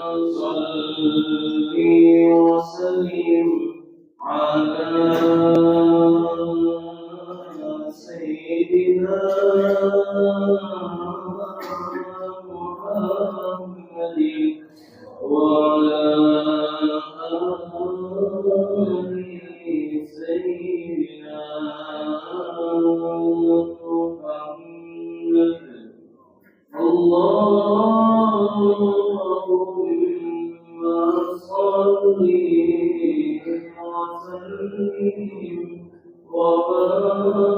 صل وسلم على سيدنا محمد وعلى آل سيدنا محمد. اللهم صل وسلم وبارك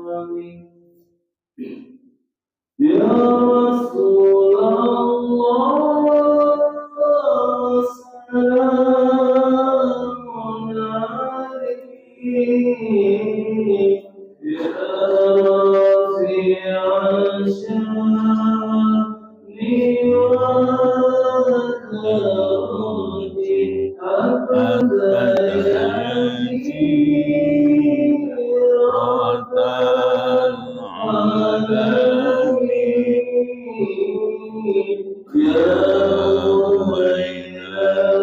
عليه يا رسول الله سلام عليك يا رافع الشان والدرج أبدا يجيب يا ويل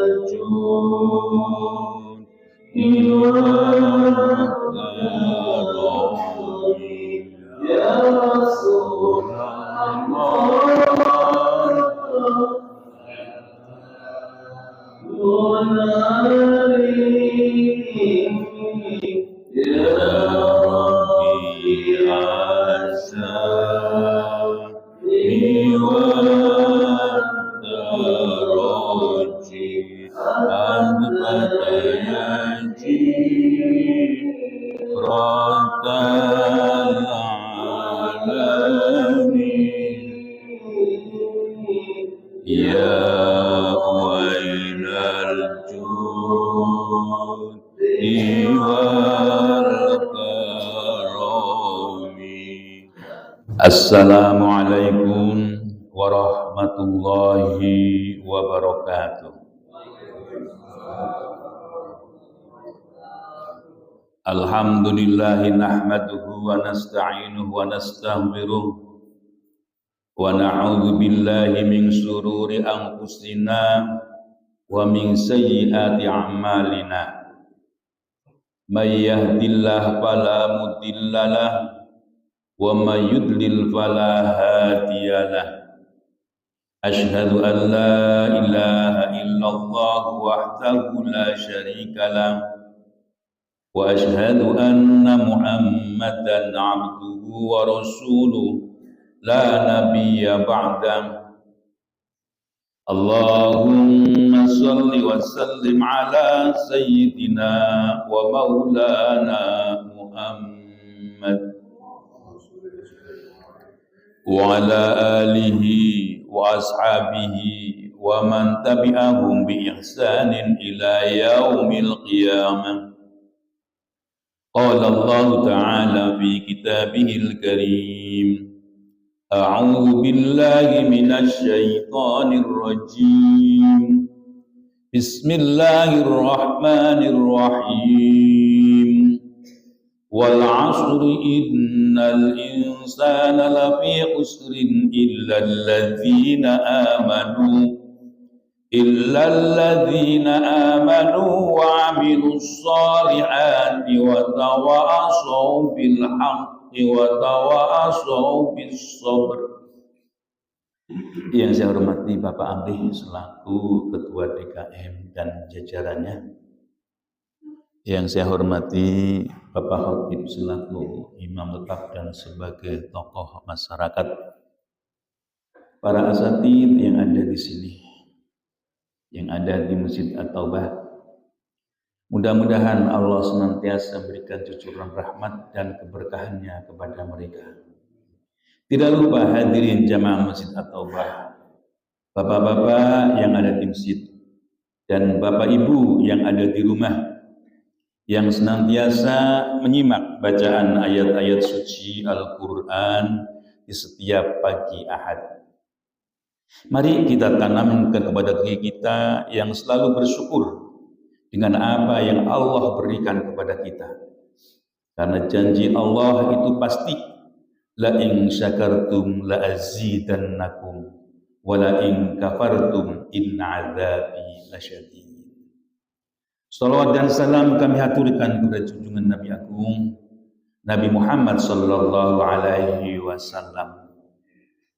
الجود والكرم يا رسول الله يا ربي عساني والدرج أثبت يجيرة العالمين يا ويل الجود والكرم. Assalamualaikum warahmatullahi wabarakatuh. Alhamdulillahi nahmaduhu wa nasta'inuhu wa nastaghfiruh wa na'udzu billahi min shururi anfusina wa min sayyiati a'malina. May yahdihillahu fala mudhillalah wa may yudlil fala hadiyalah. Asyhadu an la ilaha illallah wahdahu la syarikalah wa asyhadu anna Muhammadan abduhu wa rasuluh la nabiyya ba'da. Allahumma salli wa sallim ala sayyidina wa maulana Muhammad wa ala alihi wa ashabihi wa man tabi'ahum bi ihsanin ila yaumil qiyamah. Qala Allah Ta'ala fi kitabihil karim, a'udzu billahi minasy syaithanir rajim. Bismillahirrahmanirrahim. Wal 'asri innal insana lafi khusrin illa alladzina amanu wa 'amilus shalihati wa tawassaw bil haqqi wa tawassaw bis sabr. Yang saya hormati Bapak Amri selaku Ketua DKM dan jajarannya. Yang saya hormati Bapak Khatib selaku Imam Tetap dan sebagai tokoh masyarakat, para asatidz yang ada di sini, yang ada di Masjid At-Taubah. Mudah-mudahan Allah senantiasa memberikan cucuran rahmat dan keberkahannya kepada mereka. Tidak lupa hadirin jamaah Masjid At-Taubah, bapak-bapak yang ada di masjid dan bapak ibu yang ada di rumah, yang senantiasa menyimak bacaan ayat-ayat suci Al-Quran di setiap pagi Ahad. Mari kita tanamkan kepada diri kita yang selalu bersyukur dengan apa yang Allah berikan kepada kita. Karena janji Allah itu pasti, la in syakartum la azidannakum wa la in kafartum inna adzabi lasyadid. Salawat dan salam kami haturkan kepada junjungan Nabi Agung Nabi Muhammad sallallahu alaihi wasallam,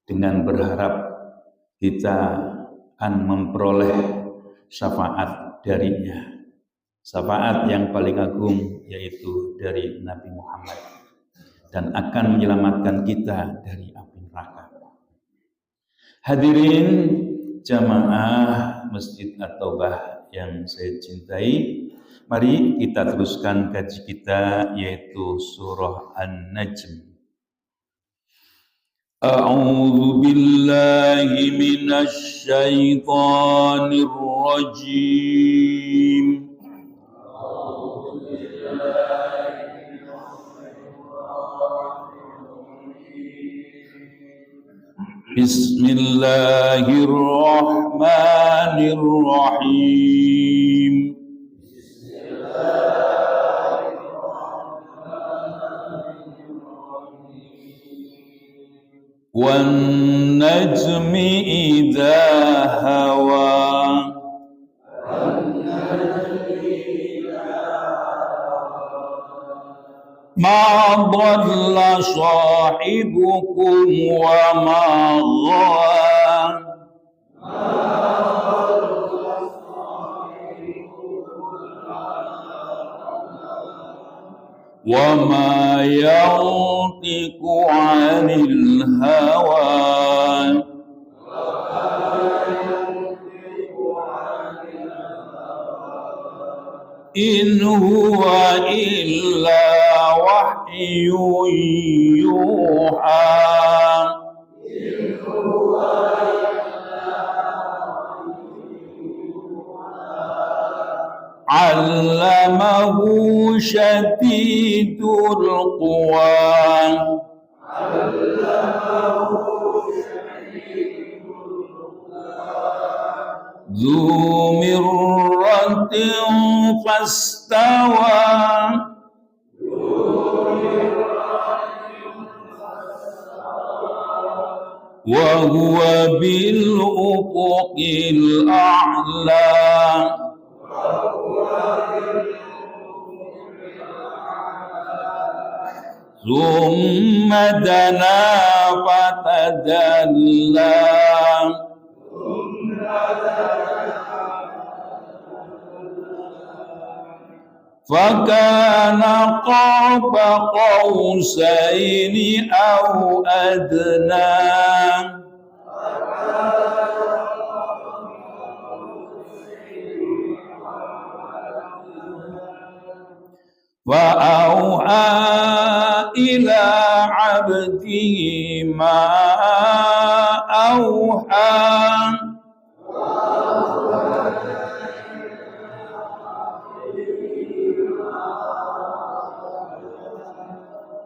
dengan berharap kita akan memperoleh syafaat darinya, syafaat yang paling agung yaitu dari Nabi Muhammad, dan akan menyelamatkan kita dari api neraka. Hadirin jamaah Masjid At-Taubah yang saya cintai, mari kita teruskan kaji kita, yaitu surah An-Najm. A'udzu billahi minasy syaithanir rajim. Bismillahirrahmanirrahim. Wan najmi idza hawa. Ma dhalla sahibukum wa ma ghawa. Wa ma yantiqu 'anil hawa. In huwa illa wahyun yuha. Allamahu syadidul quwa. Dzu mirratin fastawa. Wa huwa bil ufuqil a'la. Thumma dana fatadalla. Fakana qaba qausaini aw adna. Wa auha ila abdihi ma auha.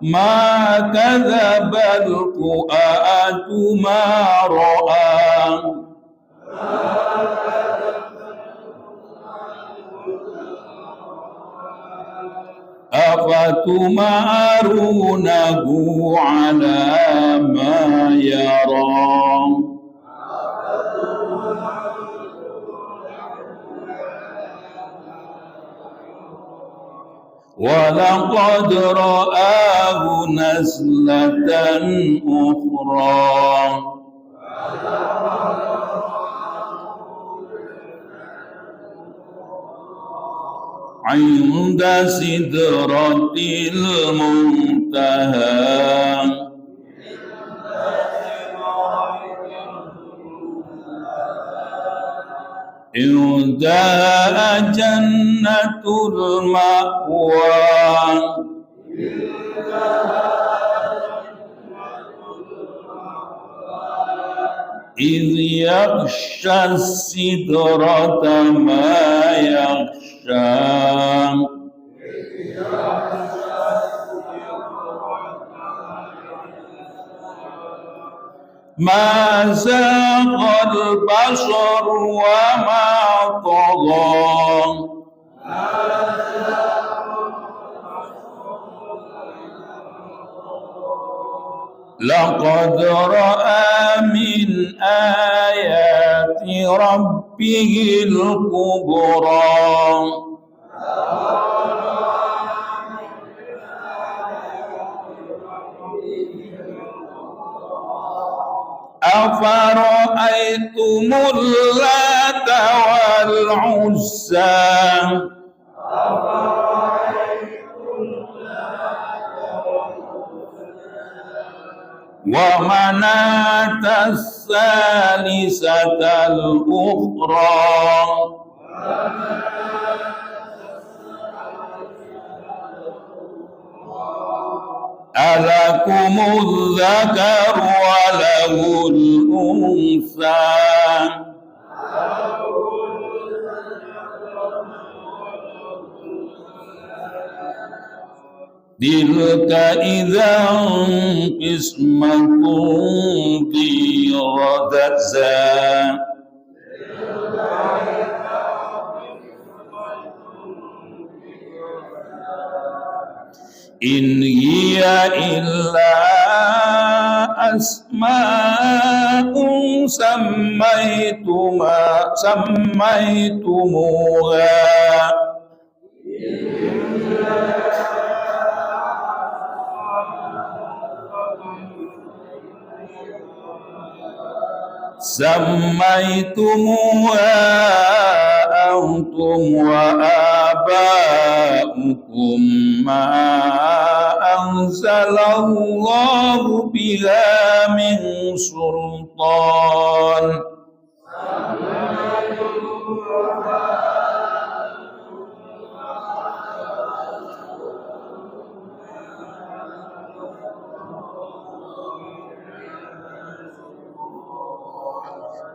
Ma kadzabal fuadu ma ra'a. Afatumarunahu ala ma yara. Walaqad ra'ahu nazlatan ukhra. Inda sidratil muntaha. Inda jannatul ma'wa. Idh yaghsha sidrata ma yaghsha. Ma zaghal basar wa ma tagha. laqad ra'a min ayati rabbihil kubra. Afara'aitumul Lata wal Uzza wa manatas salisatal ukhra alakumuz zakar wa lahul unsa tilka idzan qismatun dhiradza in hiya illa asma'un sammaitumuha antum wa aba'ukum ma anzalallahu biha min sultan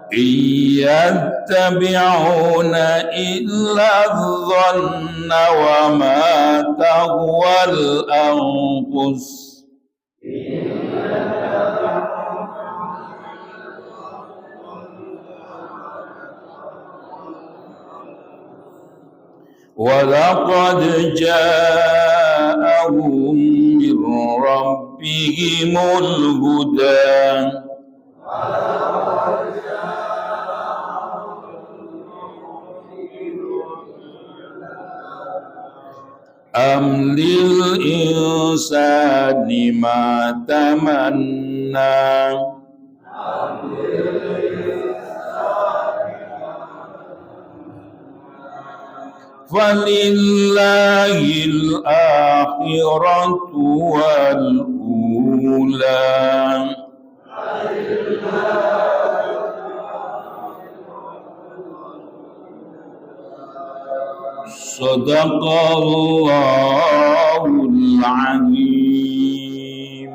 iyattabi'una illa dhanna wa ma tahwal anfus wa laqad ja'ahum min rabbihimul huda am lil insani ma tamanna falillahil akhiratu wal ula Sadaqallahul azim.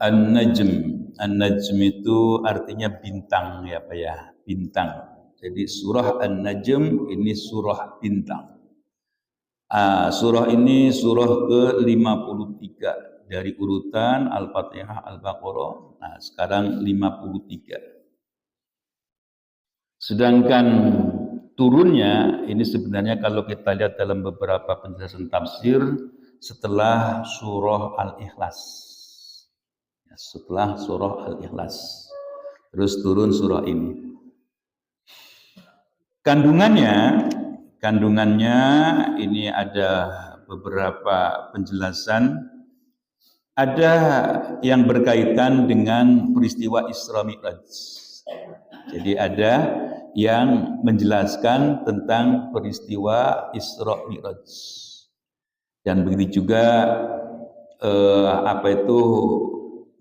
An-Najm. An-Najm itu artinya bintang ya Pak ya, bintang. Jadi surah An-Najm ini surah bintang. Surah ini surah ke-53 dari urutan Al-Fatihah, Al-Baqarah. Nah, sekarang 53. Sedangkan turunnya ini sebenarnya kalau kita lihat dalam beberapa penjelasan tafsir setelah surah Al-Ikhlas. Ya, setelah surah Al-Ikhlas. Terus turun surah ini. Kandungannya ini ada beberapa penjelasan. Ada yang berkaitan dengan peristiwa Isra Mi'raj. Jadi ada yang menjelaskan tentang peristiwa Isra Mi'raj. Dan begitu juga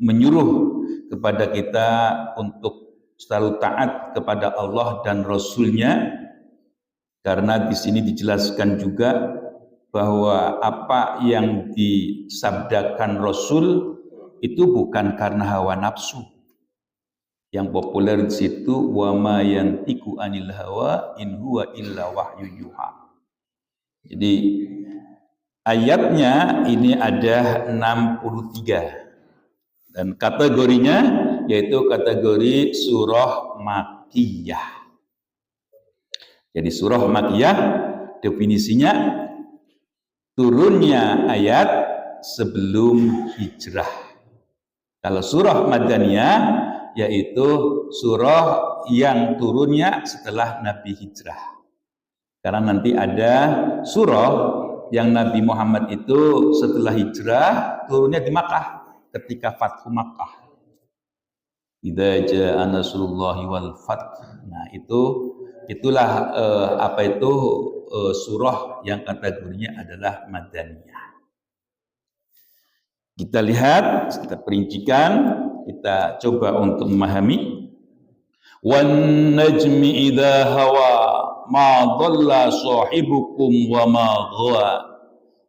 menyuruh kepada kita untuk selalu taat kepada Allah dan Rasul-Nya, karena di sini dijelaskan juga bahwa apa yang disabdakan Rasul itu bukan karena hawa nafsu. Yang populer di situ wa ma yantiqu anil hawa in huwa illa wahyu yuha. Jadi ayatnya ini ada 63 dan kategorinya yaitu kategori surah Makkiyah. Jadi surah Makkiyah definisinya turunnya ayat sebelum hijrah. Kalau surah Madaniyah yaitu surah yang turunnya setelah Nabi hijrah. Karena nanti ada surah yang Nabi Muhammad itu setelah hijrah turunnya di Makkah ketika Fathu Makkah. Idza jaa nasrullahi wal fath. Nah, itulah surah yang kategorinya adalah Madaniyah. Kita lihat, kita perincikan, kita coba untuk memahami. Wan najmi idza hawa ma dhalla sahibukum wa ma ghawa.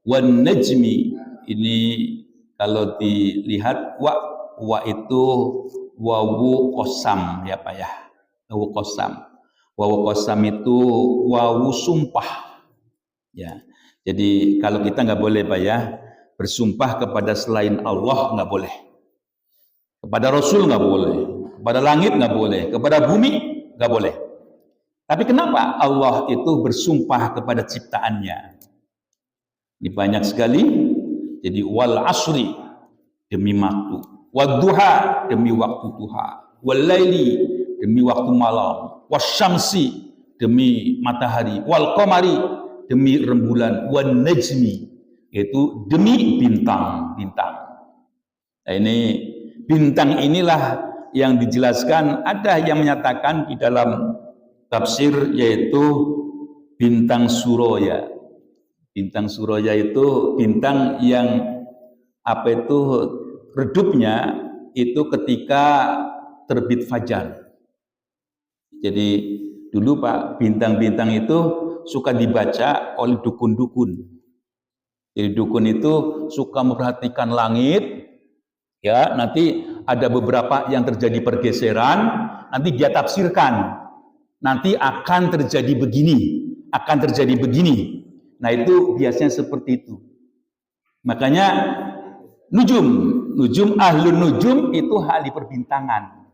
Wan najmi, ini kalau dilihat wa itu wawu qasam ya Pak ya. Wawu qasam. Wawu qasam itu wawu sumpah. Ya. Jadi kalau kita nggak boleh Pak ya, bersumpah kepada selain Allah nggak boleh. Kepada Rasul nggak boleh. Kepada langit nggak boleh. Kepada bumi nggak boleh. Tapi kenapa Allah itu bersumpah kepada ciptaannya? Ini banyak sekali. Jadi wal asri demi waktu, wad duha demi waktu duha, wal laili demi waktu malam, wasyamsi demi matahari, wal qamari demi rembulan, wan najmi yaitu demi bintang-bintang. Nah, ini bintang inilah yang dijelaskan, ada yang menyatakan di dalam tafsir yaitu bintang Suraya. Bintang Suraya itu bintang yang redupnya itu ketika terbit fajar. Jadi dulu Pak, bintang-bintang itu suka dibaca oleh dukun-dukun. Jadi dukun itu suka memperhatikan langit, ya, nanti ada beberapa yang terjadi pergeseran, nanti dia tafsirkan. Nanti akan terjadi begini, akan terjadi begini. Nah, itu biasanya seperti itu. Makanya nujum ahlun nujum itu ahli perbintangan.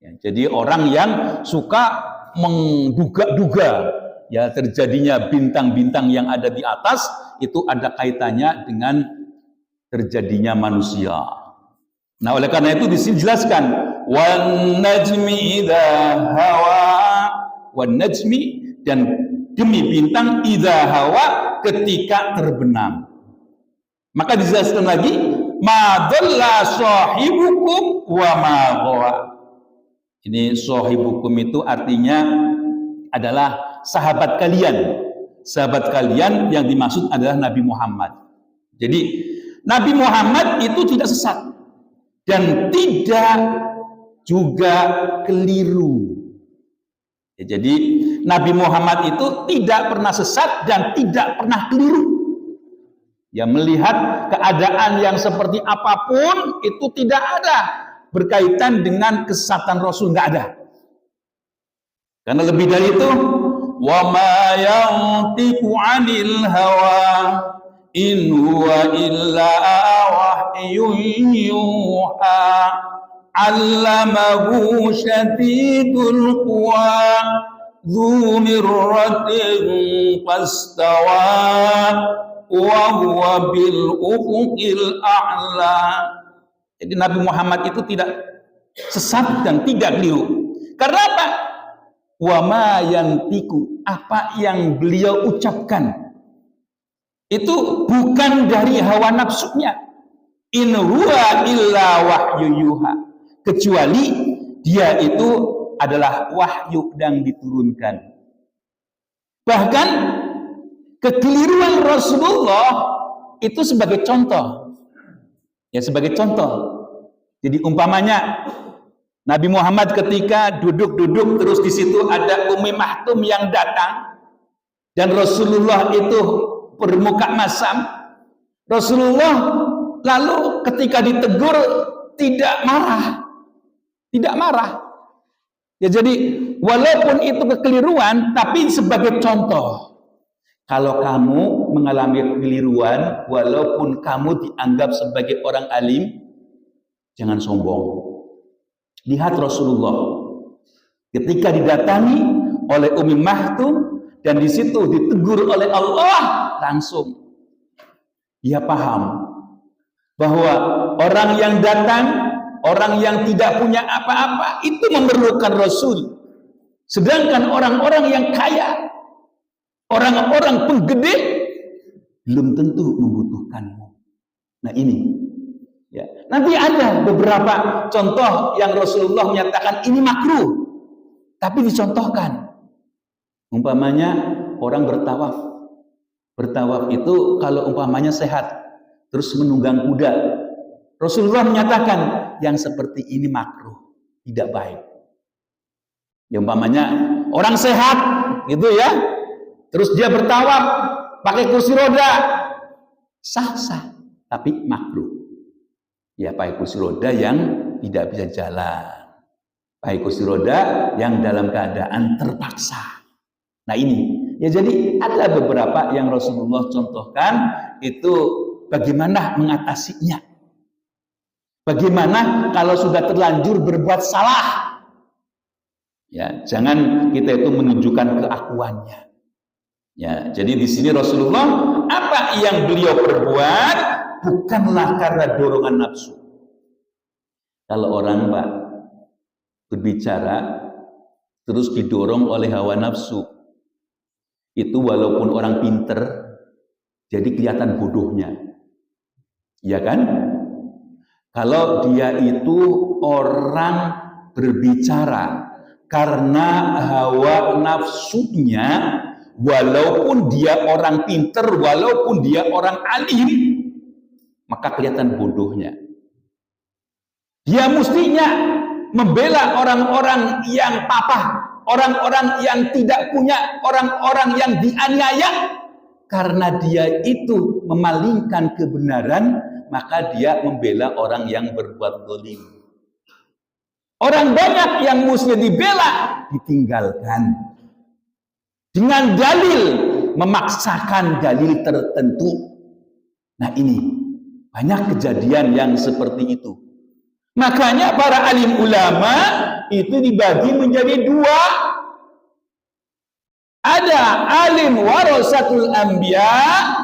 Ya, jadi orang yang suka menduga-duga ya terjadinya bintang-bintang yang ada di atas itu ada kaitannya dengan terjadinya manusia. Nah, oleh karena itu di sini dijelaskan wan najmi idza hawa, wan najmi dan demi bintang idza hawa ketika terbenam. Maka dijelaskan lagi ma dhalla sahibukum wa ma ghawa. Ini sahibukum itu artinya adalah sahabat kalian. Sahabat kalian yang dimaksud adalah Nabi Muhammad. Jadi Nabi Muhammad itu tidak sesat dan tidak juga keliru. Ya, jadi Nabi Muhammad itu tidak pernah sesat dan tidak pernah keliru. Ya, melihat keadaan yang seperti apapun itu tidak ada berkaitan dengan kesesatan Rasul, nggak ada. Karena lebih dari itu, wa ma yantiqu 'anil hawa in huwa illa wahyun yuha 'allamahu syadidul quwa dzu mirratin fastawa wa huwa bil ufuqil a'la. Jadi Nabi Muhammad itu tidak sesat dan tidak keliru. Karena apa? Wa ma yantiku, apa yang beliau ucapkan itu bukan dari hawa nafsunya. In huwa illa wahyu yuha, kecuali dia itu adalah wahyu yang diturunkan. Bahkan kekeliruan Rasulullah itu sebagai contoh. Ya, sebagai contoh. Jadi umpamanya Nabi Muhammad ketika duduk-duduk terus di situ ada Ummi Maktum yang datang dan Rasulullah itu bermuka masam. Rasulullah lalu ketika ditegur tidak marah. Tidak marah. Ya, jadi walaupun itu kekeliruan tapi sebagai contoh. Kalau kamu mengalami kekeliruan, walaupun kamu dianggap sebagai orang alim, jangan sombong. Lihat Rasulullah ketika didatangi oleh Ummi Maktum dan di situ ditegur oleh Allah, langsung Dia paham bahwa orang yang datang, orang yang tidak punya apa-apa itu memerlukan Rasul. Sedangkan orang-orang yang kaya, orang-orang penggede belum tentu membutuhkanmu. Nah ini, ya. Nanti ada beberapa contoh yang Rasulullah menyatakan ini makruh, tapi dicontohkan. Umpamanya orang bertawaf. Bertawaf itu kalau umpamanya sehat, terus menunggang kuda. Rasulullah menyatakan yang seperti ini makruh, tidak baik. Ya umpamanya orang sehat gitu ya, terus dia bertawaf pakai kursi roda, sah-sah, tapi makruh. Ya pakai kursi roda yang tidak bisa jalan, pakai kursi roda yang dalam keadaan terpaksa. Nah ini, ya jadi ada beberapa yang Rasulullah contohkan itu bagaimana mengatasinya. Bagaimana kalau sudah terlanjur berbuat salah. Ya, jangan kita itu menunjukkan keakuannya. Ya, jadi di sini Rasulullah apa yang beliau perbuat bukanlah karena dorongan nafsu. Kalau orang Pak berbicara terus didorong oleh hawa nafsu, itu walaupun orang pinter jadi kelihatan bodohnya. Ya kan? Kalau dia itu orang berbicara karena hawa nafsunya, walaupun dia orang pinter, walaupun dia orang alim, maka kelihatan bodohnya. Dia mestinya membela orang-orang yang papa, orang-orang yang tidak punya, orang-orang yang dianiaya, karena dia itu memalingkan kebenaran, maka dia membela orang yang berbuat zalim. Orang banyak yang mesti dibela ditinggalkan dengan dalil, memaksakan dalil tertentu. Nah ini banyak kejadian yang seperti itu. Makanya para alim ulama itu dibagi menjadi dua. Ada alim warasatul anbiya,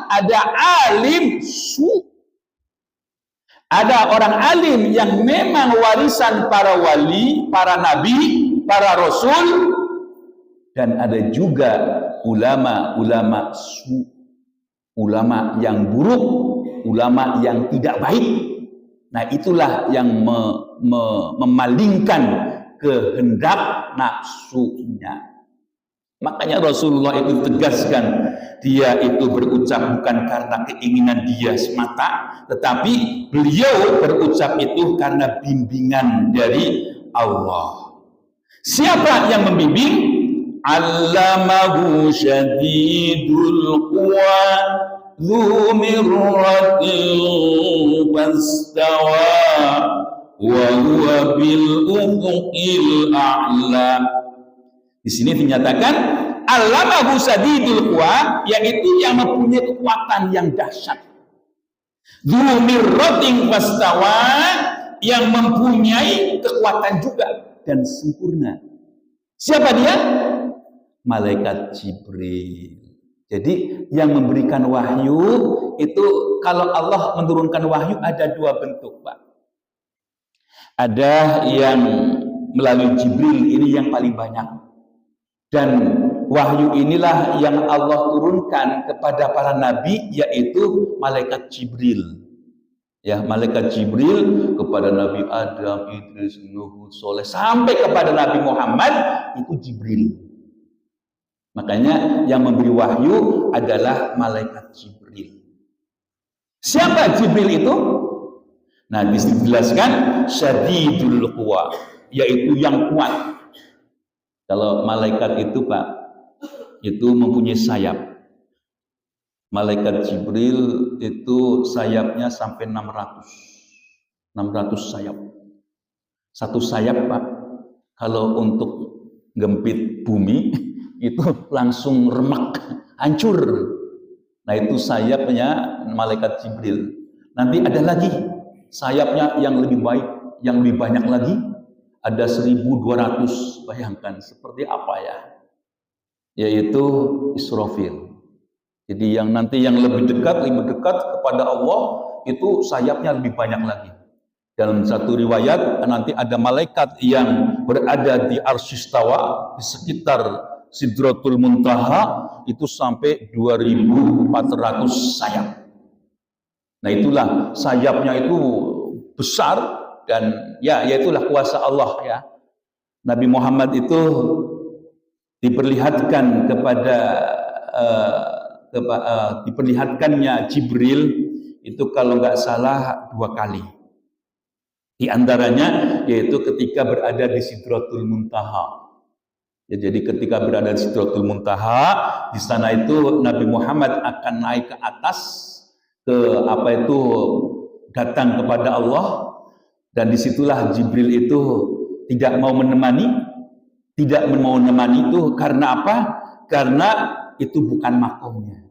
ada alim su. Ada orang alim yang memang warisan para wali, para nabi, para rasul, dan ada juga ulama-ulama su, ulama yang buruk, ulama yang tidak baik. Nah itulah yang memalingkan kehendak nafsunya. Makanya Rasulullah itu tegaskan, dia itu berucap bukan karena keinginan dia semata, tetapi beliau berucap itu karena bimbingan dari Allah. Siapa yang membimbing? Allamahu syadidul quwa dzu mirratin fastawa wa huwa bil ufuqil a'la. Di sini dinyatakan allamahu syadidul quwa, yaitu yang mempunyai kekuatan yang dahsyat. Dzu mirratin fastawa, yang mempunyai kekuatan juga dan sempurna. Siapa dia? Malaikat Jibril. Jadi yang memberikan wahyu itu, kalau Allah menurunkan wahyu ada dua bentuk, Pak. Ada yang melalui Jibril, ini yang paling banyak. Dan wahyu inilah yang Allah turunkan kepada para nabi, yaitu malaikat Jibril. Ya, malaikat Jibril kepada Nabi Adam, Idris, Nuh, Soleh, sampai kepada Nabi Muhammad itu Jibril. Makanya yang memberi wahyu adalah malaikat Jibril. Siapa Jibril itu? Nah, dijelaskan syadidul quwa, yaitu yang kuat. Kalau malaikat itu Pak, itu mempunyai sayap. Malaikat Jibril itu sayapnya sampai 600 sayap. Satu sayap Pak, kalau untuk gempit bumi itu langsung remek, hancur. Nah itu sayapnya malaikat Jibril. Nanti ada lagi sayapnya yang lebih baik, yang lebih banyak lagi. Ada 1200, bayangkan seperti apa ya, yaitu Israfil. Jadi yang nanti yang lebih dekat kepada Allah itu sayapnya lebih banyak lagi. Dalam satu riwayat nanti ada malaikat yang berada di Arsyistawa di sekitar Sidratul Muntaha itu sampai 2.400 sayap. Nah itulah sayapnya itu besar dan ya itulah kuasa Allah ya. Nabi Muhammad itu diperlihatkan diperlihatkannya Jibril itu kalau nggak salah 2 kali. Di antaranya yaitu ketika berada di Sidratul Muntaha. Ya, jadi ketika berada di Sidratul Muntaha, di sana itu Nabi Muhammad akan naik ke atas datang kepada Allah, dan disitulah Jibril itu tidak mau menemani itu karena apa? Karena itu bukan makomnya.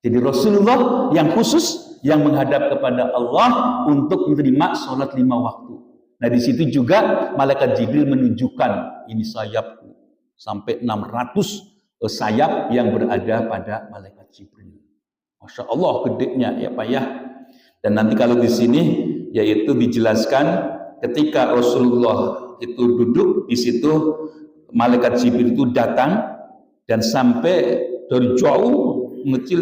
Jadi Rasulullah yang khusus yang menghadap kepada Allah untuk menerima sholat 5 waktu. Nah di situ juga malaikat Jibril menunjukkan ini sayapku sampai 600 sayap yang berada pada malaikat Jibril. Masya Allah gedenya ya Pak ya. Dan nanti kalau di sini yaitu dijelaskan ketika Rasulullah itu duduk di situ malaikat Jibril itu datang dan sampai dari jauh mengecil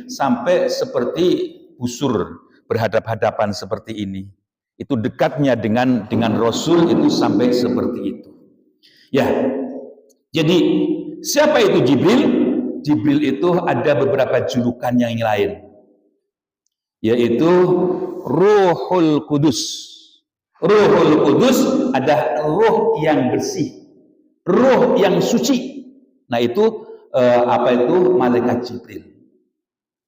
sampai seperti busur berhadap-hadapan seperti ini. Itu dekatnya dengan Rasul itu sampai seperti itu. Ya. Jadi siapa itu Jibril? Jibril itu ada beberapa julukan yang lain. Yaitu Ruhul Kudus. Ruhul Kudus ada ruh yang bersih, ruh yang suci. Nah itu malaikat Jibril.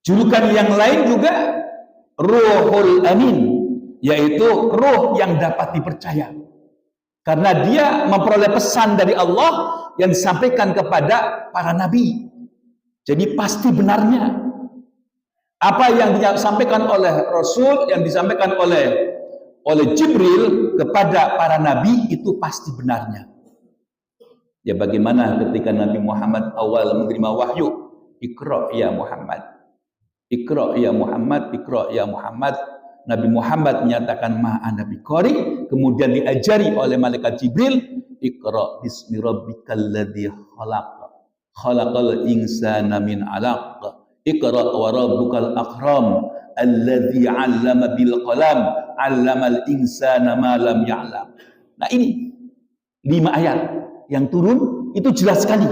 Julukan yang lain juga Ruhul Amin, yaitu ruh yang dapat dipercaya. Karena dia memperoleh pesan dari Allah yang disampaikan kepada para nabi. Jadi pasti benarnya. Apa yang disampaikan oleh Rasul, yang disampaikan oleh Jibril kepada para nabi itu pasti benarnya. Ya bagaimana ketika Nabi Muhammad awal menerima wahyu, Iqra ya Muhammad, Iqra ya Muhammad, Iqra ya Muhammad. Nabi Muhammad menyatakan ma'ana biqari, kemudian diajari oleh malaikat Jibril, Iqra bismi rabbikal ladzi khalaq, khalaqal insana min 'alaq, Iqra wa rabbukal akram, alladzi 'allama bil qalam, 'allamal insana ma lam ya'lam. Nah ini 5 ayat yang turun itu jelas sekali.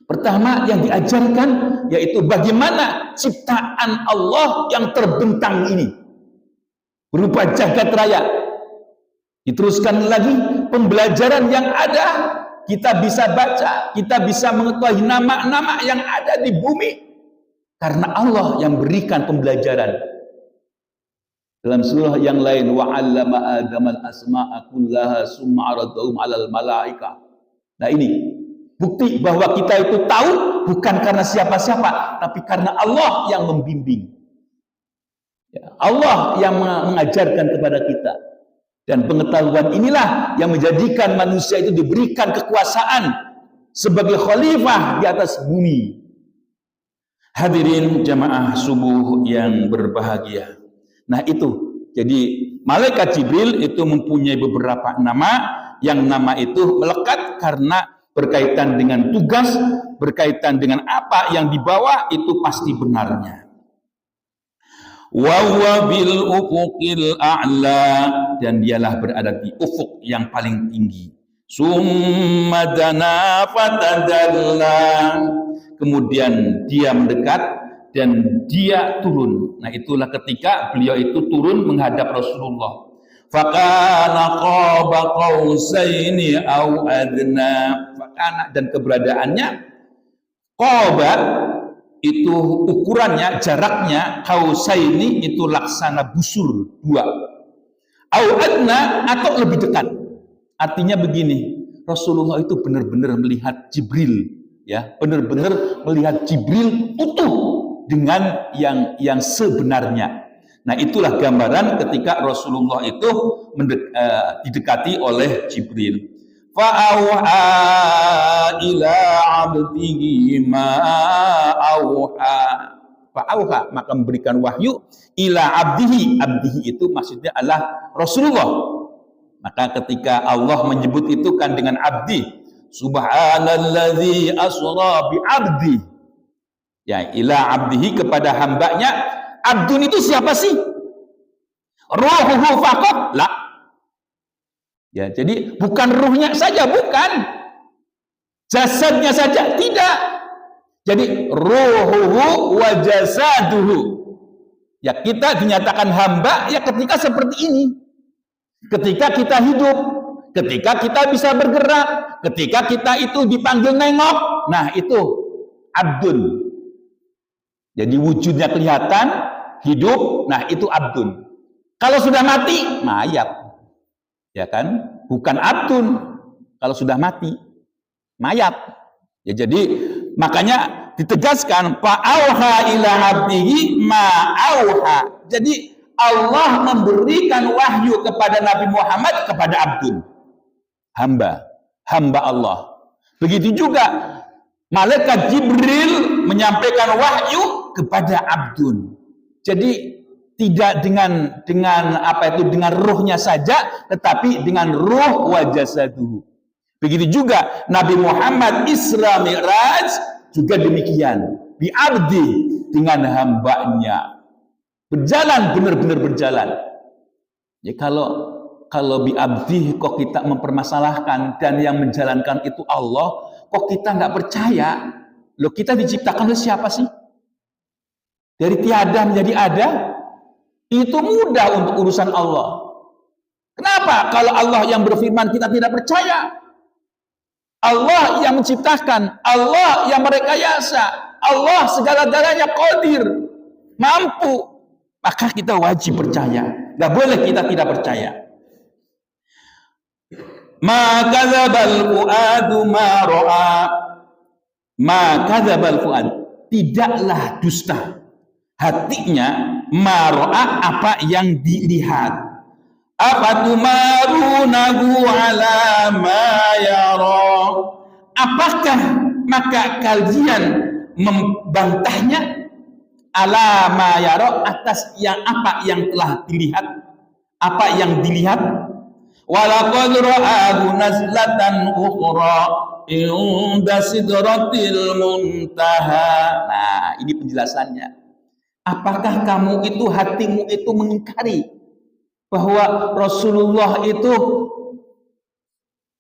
Pertama yang diajarkan yaitu bagaimana ciptaan Allah yang terbentang ini berupa jagat raya. Diteruskan lagi pembelajaran yang ada, kita bisa baca, kita bisa mengetahui nama-nama yang ada di bumi karena Allah yang berikan pembelajaran. Dalam surah yang lain, wa 'allama Adamal asma'a kullaha summa 'aradahum 'alal malaika. Nah ini bukti bahwa kita itu tahu bukan karena siapa-siapa, tapi karena Allah yang membimbing. Ya, Allah yang mengajarkan kepada kita. Dan pengetahuan inilah yang menjadikan manusia itu diberikan kekuasaan sebagai khalifah di atas bumi. Hadirin jamaah subuh yang berbahagia. Nah itu, jadi malaikat Jibril itu mempunyai beberapa nama, yang nama itu melekat karena berkaitan dengan tugas, berkaitan dengan apa yang dibawa itu pasti benarnya. Wa huwa bil ufuqil a'la, dan dialah berada di ufuk yang paling tinggi. Summa dana fatadalla, kemudian dia mendekat dan dia turun. Nah itulah ketika beliau itu turun menghadap Rasulullah. Fakana qaba qausaini au adna. Fakana, dan keberadaannya qaba itu ukurannya, jaraknya, qausaini itu laksana busur 2. Au adna atau lebih dekat. Artinya begini, Rasulullah itu benar-benar melihat Jibril, ya, benar-benar melihat Jibril utuh dengan yang sebenarnya. Nah itulah gambaran ketika Rasulullah itu didekati oleh Jibril. Fa'auha ila 'abdihi ma auha. Fa'auha, maka memberikan wahyu ila 'abdihi. Abdihi itu maksudnya adalah Rasulullah. Maka ketika Allah menyebut itu kan dengan abdi, subhanalladzi asra bi 'abdi. Ya, ila 'abdihi, kepada hambanya. Abdun itu siapa sih? Ruhuhu faqat? La. Ya, jadi bukan ruhnya saja, bukan. Jasadnya saja, tidak. Jadi ruhuhu wa jasaduhu. Ya, kita dinyatakan hamba ya ketika seperti ini. Ketika kita hidup, ketika kita bisa bergerak, ketika kita itu dipanggil nengok, nah itu abdun. Jadi wujudnya kelihatan, hidup, nah itu abdun. Kalau sudah mati, mayat. Ya kan? Bukan abdun kalau sudah mati, mayat. Ya, jadi makanya ditegaskan fa'auha ila 'abdihi ma auha. Jadi Allah memberikan wahyu kepada Nabi Muhammad kepada abdun, hamba Allah. Begitu juga malaikat Jibril menyampaikan wahyu kepada abdun. Jadi tidak dengan apa itu, dengan ruhnya saja, tetapi dengan ruh wa jasaduhu. Begitu juga Nabi Muhammad Isra Mi'raj juga demikian, bi abdi, dengan hambanya. Berjalan, benar-benar berjalan. Ya, kalau bi abdi kok kita mempermasalahkan dan yang menjalankan itu Allah, kok kita nggak percaya? Loh, kita diciptakan oleh siapa sih? Dari tiada menjadi ada. Itu mudah untuk urusan Allah. Kenapa? Kalau Allah yang berfirman kita tidak percaya. Allah yang menciptakan, Allah yang merekayasa, Allah segala-galanya qadir, mampu. Maka kita wajib percaya. Gak boleh kita tidak percaya. Ma kadzabal fuadu ma ra'a. Ma kadzabal fuad. Tidaklah dusta hatinya maro'a, apa yang dilihat. Afatumarunahu ala ma yara. Apakah maka kalian membantahnya ala ma yara, atas yang apa yang telah dilihat, apa yang dilihat. Walaqad ra'ahu nazlatan ukhra inda sidratil muntaha. Nah, ini penjelasannya. Apakah kamu itu, hatimu itu mengingkari bahwa Rasulullah itu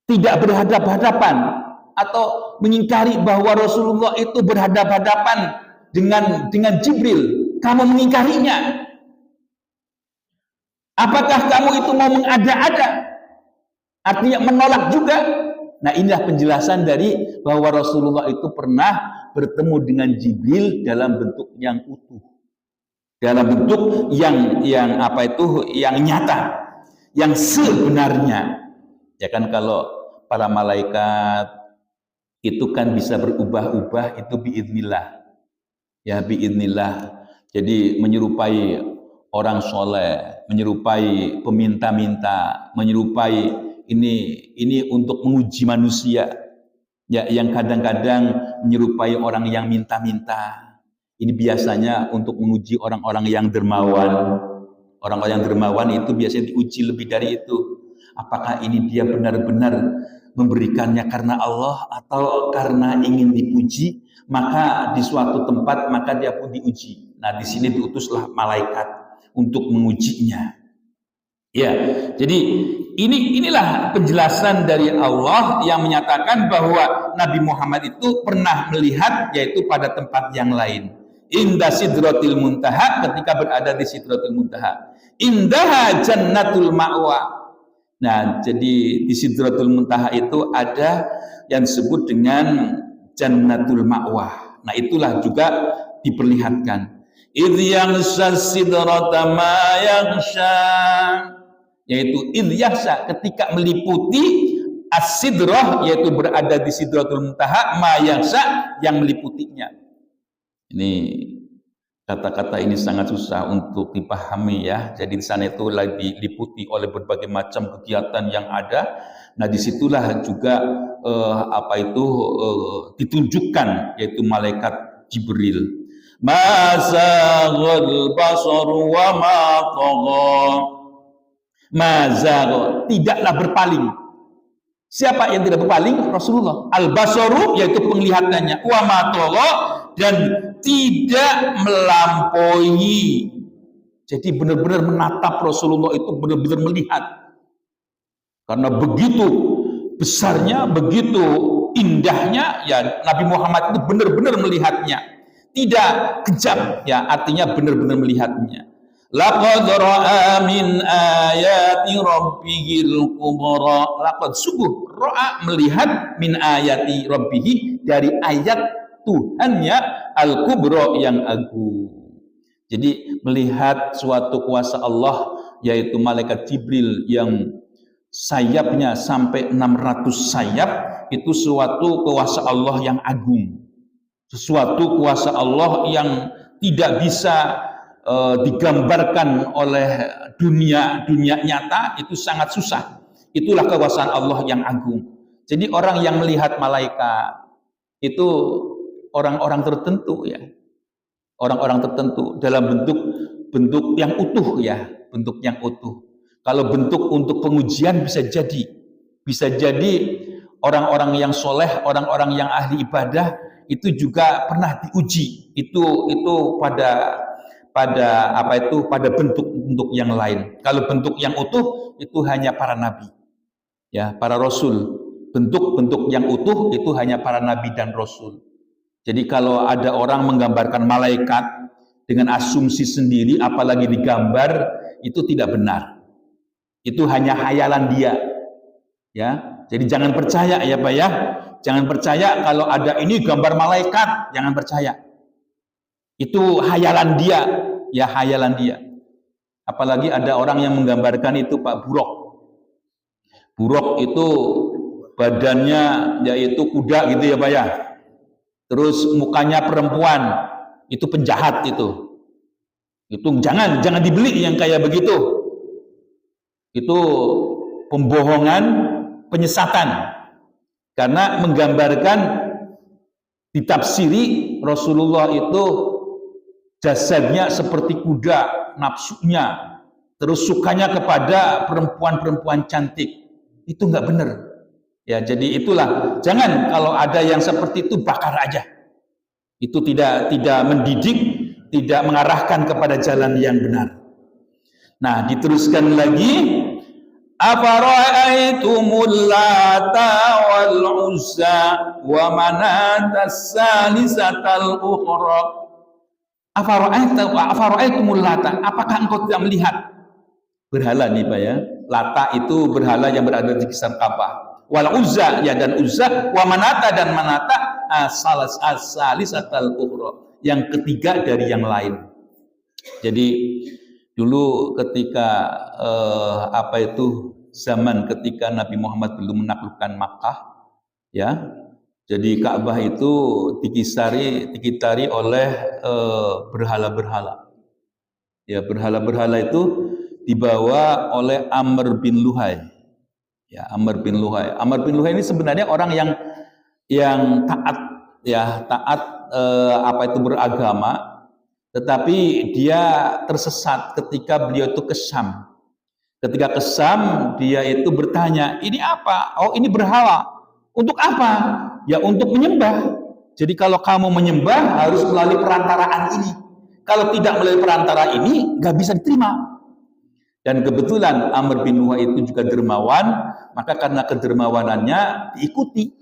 tidak berhadapan-hadapan, atau mengingkari bahwa Rasulullah itu berhadapan-hadapan dengan Jibril? Kamu mengingkarinya. Apakah kamu itu mau mengada-ada? Artinya menolak juga. Nah, inilah penjelasan dari bahwa Rasulullah itu pernah bertemu dengan Jibril dalam bentuk yang utuh. Dalam bentuk yang apa itu, yang nyata, yang sebenarnya. Ya kan, kalau para malaikat itu kan bisa berubah-ubah, itu biidznillah. Ya, biidznillah. Jadi menyerupai orang soleh, menyerupai peminta-minta, menyerupai ini untuk menguji manusia. Ya, yang kadang-kadang menyerupai orang yang minta-minta. Ini biasanya untuk menguji orang-orang yang dermawan. Orang-orang yang dermawan itu biasanya diuji lebih dari itu. Apakah ini dia benar-benar memberikannya karena Allah atau karena ingin dipuji? Maka di suatu tempat maka dia pun diuji. Nah, di sini diutuslah malaikat untuk mengujinya. Ya, jadi inilah penjelasan dari Allah yang menyatakan bahwa Nabi Muhammad itu pernah melihat, yaitu pada tempat yang lain. Inda sidratil muntaha, ketika berada di sidratil muntaha. Indaha jannatul ma'wa. Nah, jadi di sidratul muntaha itu ada yang disebut dengan jannatul ma'wa. Nah, itulah juga diperlihatkan. Idh yaghsha sidrata ma yaghsha, yaitu idh yaghsha, ketika meliputi as-sidrah, yaitu berada di sidratul muntaha, ma yaghsha, yang meliputinya. Ini kata-kata ini sangat susah untuk dipahami ya. Jadi di sana itu lagi diliputi oleh berbagai macam kegiatan yang ada. Nah, disitulah juga ditunjukkan yaitu malaikat Jibril. Ma zaghal basar wa ma tagha. Ma zagha, tidaklah berpaling. Siapa yang tidak berpaling? Rasulullah. Al-basaru yaitu penglihatannya, wa ma tagha, dan tidak melampaui. Jadi benar-benar menatap Rasulullah itu benar-benar melihat. Karena begitu besarnya, begitu indahnya, ya Nabi Muhammad itu benar-benar melihatnya. Tidak kejam, ya artinya benar-benar melihatnya. Laqad ra'a min ayati rabbihil kubra. Laqad sungguh ra'a melihat min ayati rabbihi dari ayat Tuhannya al-kubra yang agung. Jadi melihat suatu kuasa Allah yaitu malaikat Jibril yang sayapnya sampai 600 sayap, itu suatu kuasa Allah yang agung. Sesuatu kuasa Allah yang tidak bisa digambarkan oleh dunia nyata, itu sangat susah. Itulah kekuasaan Allah yang agung. Jadi orang yang melihat malaikat itu orang-orang tertentu, ya. Orang-orang tertentu dalam bentuk yang utuh, ya, bentuk yang utuh. Kalau bentuk untuk pengujian bisa jadi orang-orang yang soleh, orang-orang yang ahli ibadah itu juga pernah diuji. Itu pada bentuk yang lain. Kalau bentuk yang utuh itu hanya para nabi, ya, para rasul. Bentuk yang utuh itu hanya para nabi dan rasul. Jadi kalau ada orang menggambarkan malaikat dengan asumsi sendiri, apalagi digambar, itu tidak benar. Itu hanya khayalan dia, ya. Jadi jangan percaya, ya Pak, ya. Jangan percaya kalau ada ini gambar malaikat, jangan percaya. Itu khayalan dia, ya, khayalan dia. Apalagi ada orang yang menggambarkan itu Pak Buruk. Buruk itu badannya yaitu kuda gitu, ya Pak, ya. Terus mukanya perempuan, itu penjahat itu. Itu jangan dibeli yang kayak begitu. Itu pembohongan, penyesatan. Karena menggambarkan, ditafsiri Rasulullah itu jasadnya seperti kuda, nafsunya, terus sukanya kepada perempuan-perempuan cantik. Itu nggak benar. Ya, jadi itulah, jangan kalau ada yang seperti itu bakar aja. Itu tidak mendidik, tidak mengarahkan kepada jalan yang benar. Nah, diteruskan lagi, afara'aitumul lata wal uzza wa manatas salisatal ukhra. Afara'aitumul lata, apakah engkau tidak melihat berhala nih Pak, ya? Lata itu berhala yang berada di sekitar Ka'bah. Wal uzza, ya, dan uzza, wa manata, dan manata, as-salisatal ukhra, yang ketiga dari yang lain. Jadi dulu ketika zaman ketika Nabi Muhammad belum menaklukkan Makkah, ya, jadi Ka'bah itu dikitari oleh berhala-berhala. Ya, berhala-berhala itu dibawa oleh Amr bin Luhai. Ya, Amr bin Luhai. Amr bin Luhai ini sebenarnya orang yang taat, ya, beragama, tetapi dia tersesat ketika beliau itu ke Syam. Ketika ke Syam, dia itu bertanya, ini apa? Oh, ini berhala. Untuk apa? Ya, untuk menyembah. Jadi kalau kamu menyembah harus melalui perantaraan ini. Kalau tidak melalui perantara ini, nggak bisa diterima. Dan kebetulan Amr bin Luhai itu juga dermawan, maka karena kedermawanannya diikuti,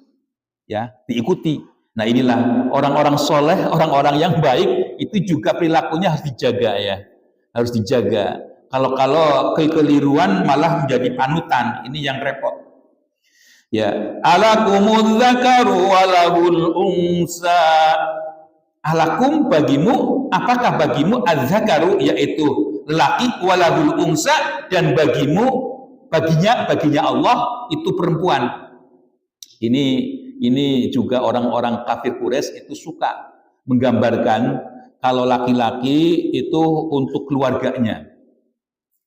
ya, diikuti. Nah, inilah orang-orang soleh, orang-orang yang baik itu juga perilakunya harus dijaga, ya, harus dijaga. Kalau kekeliruan malah menjadi panutan, ini yang repot. Ya, alakumul dzakaru walahul unsa. Alakum, bagimu, apakah bagimu az-zakaru, yaitu lelaki, walahul unsa, dan baginya Allah itu perempuan. Ini juga orang-orang kafir Quraisy itu suka menggambarkan kalau laki-laki itu untuk keluarganya,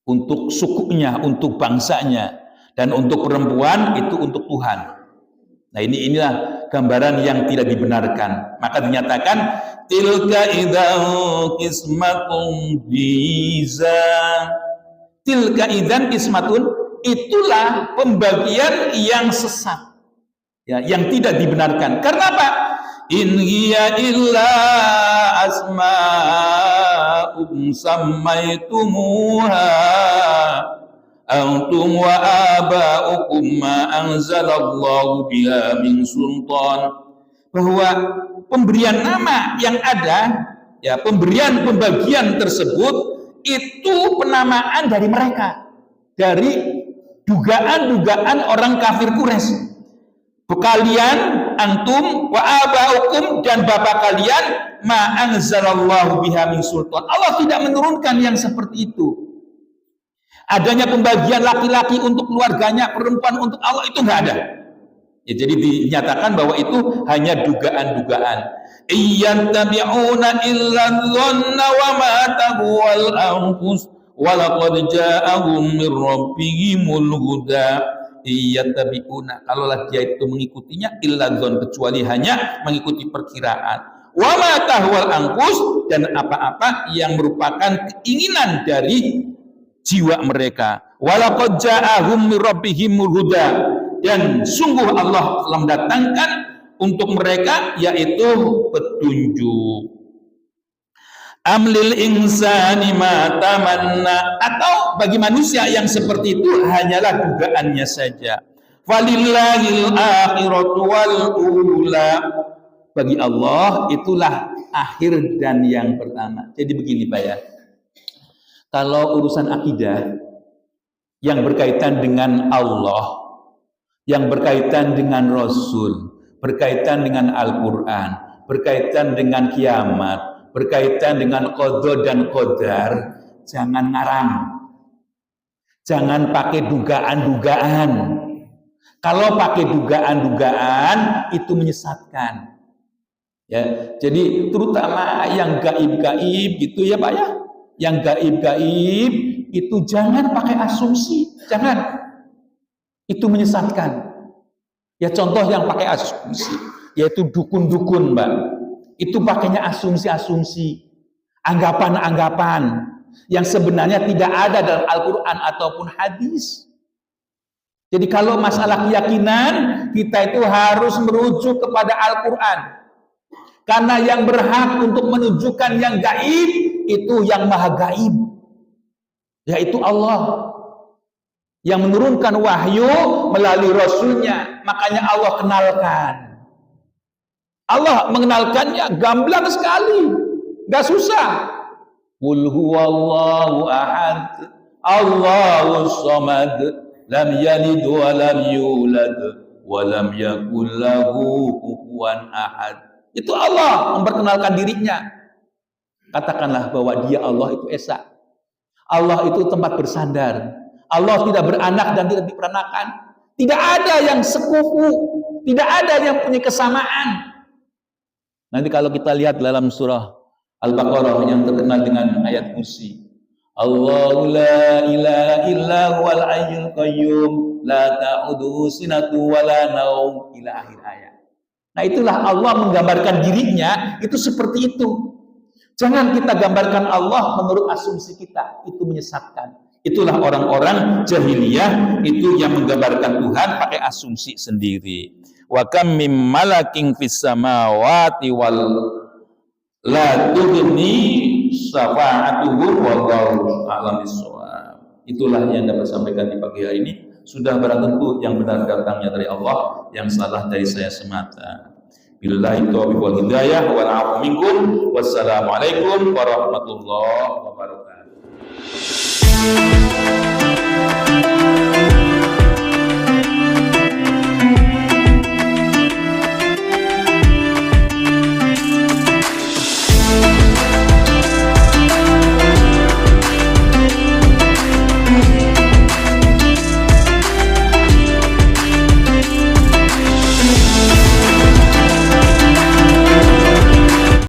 untuk sukunya, untuk bangsanya. Dan untuk perempuan itu untuk Tuhan. Nah inilah gambaran yang tidak dibenarkan. Maka dinyatakan tilka idzan qismatun diza. Tilka idzan qismatun, itulah pembagian yang sesat. Ya, yang tidak dibenarkan. Karena apa? In hiya illa asma'um sammaitumuha antum wa aba'ukum ma anzalallahu biha min sultan. Bahwa pemberian nama yang ada, ya pemberian pembagian tersebut itu penamaan dari mereka, dari dugaan-dugaan orang kafir Quraisy. Kalian antum wa aba'ukum, dan bapak kalian ma anzalallahu biha min sultan. Allah tidak menurunkan yang seperti itu. Adanya pembagian laki-laki untuk keluarganya, perempuan untuk Allah, itu enggak ada. Ya, jadi dinyatakan bahwa itu hanya dugaan-dugaan. Iyattabi'una illa dhanna wa ma tahwal anfus wa laqad ja'ahum min rabbihimul huda. Iyattabi'una, kalaulah dia itu mengikutinya illa dhann, kecuali hanya mengikuti perkiraan. Wa ma tahwal anfus, dan apa-apa yang merupakan keinginan dari jiwa mereka. Walaqad ja'ahum min rabbihimul huda, dan sungguh Allah telah mendatangkan untuk mereka yaitu petunjuk. Amlil insani ma tamanna, atau bagi manusia yang seperti itu hanyalah dugaannya saja. Walillahil akhiratu wal ula, bagi Allah itulah akhir dan yang pertama. Jadi begini Pak ya, kalau urusan akidah yang berkaitan dengan Allah, yang berkaitan dengan Rasul, berkaitan dengan Al-Quran, berkaitan dengan kiamat, berkaitan dengan qada dan qadar, jangan ngarang. Jangan pakai dugaan-dugaan. Kalau pakai dugaan-dugaan itu menyesatkan. Ya, jadi terutama yang gaib-gaib gitu ya Pak ya. Yang gaib-gaib itu jangan pakai asumsi, jangan. Itu menyesatkan. Ya contoh yang pakai asumsi, yaitu dukun-dukun Mbak. Itu pakainya asumsi-asumsi, anggapan-anggapan yang sebenarnya tidak ada dalam Al-Quran ataupun hadis. Jadi kalau masalah keyakinan, kita itu harus merujuk kepada Al-Quran. Karena yang berhak untuk menunjukkan yang gaib itu yang maha gaib, yaitu Allah, yang menurunkan wahyu melalui Rasulnya. Makanya Allah kenalkan. Allah mengenalkannya gamblang sekali, gak susah. Qul huwallahu ahad, Allahus samad, lam yalid wa lam yulad wa lam yakul lahu kufuwan ahad. Itu Allah memperkenalkan dirinya. Katakanlah bahwa dia Allah itu esa. Allah itu tempat bersandar. Allah tidak beranak dan tidak diperanakan. Tidak ada yang sekufu, tidak ada yang punya kesamaan. Nanti kalau kita lihat dalam surah Al-Baqarah yang terkenal dengan ayat kursi, Allahu la ilaha illa huwal hayyul qayyum la ta'udhuhu sinatu wa la naum, ila akhir ayat. Nah itulah Allah menggambarkan dirinya itu seperti itu. Jangan kita gambarkan Allah menurut asumsi kita, itu menyesatkan. Itulah orang-orang jahiliyah itu yang menggambarkan Tuhan pakai asumsi sendiri. Wa kam mim malakin fis samawati wal la tughni syafa'atuhum wallahu a'lam bissawab. Itulah yang dapat sampaikan di pagi hari ini. Sudah barang tentu yang benar datangnya dari Allah, yang salah dari saya semata. Billahi taufiq wal hidayah wal 'afwu minkum. Wassalamualaikum warahmatullahi wabarakatuh.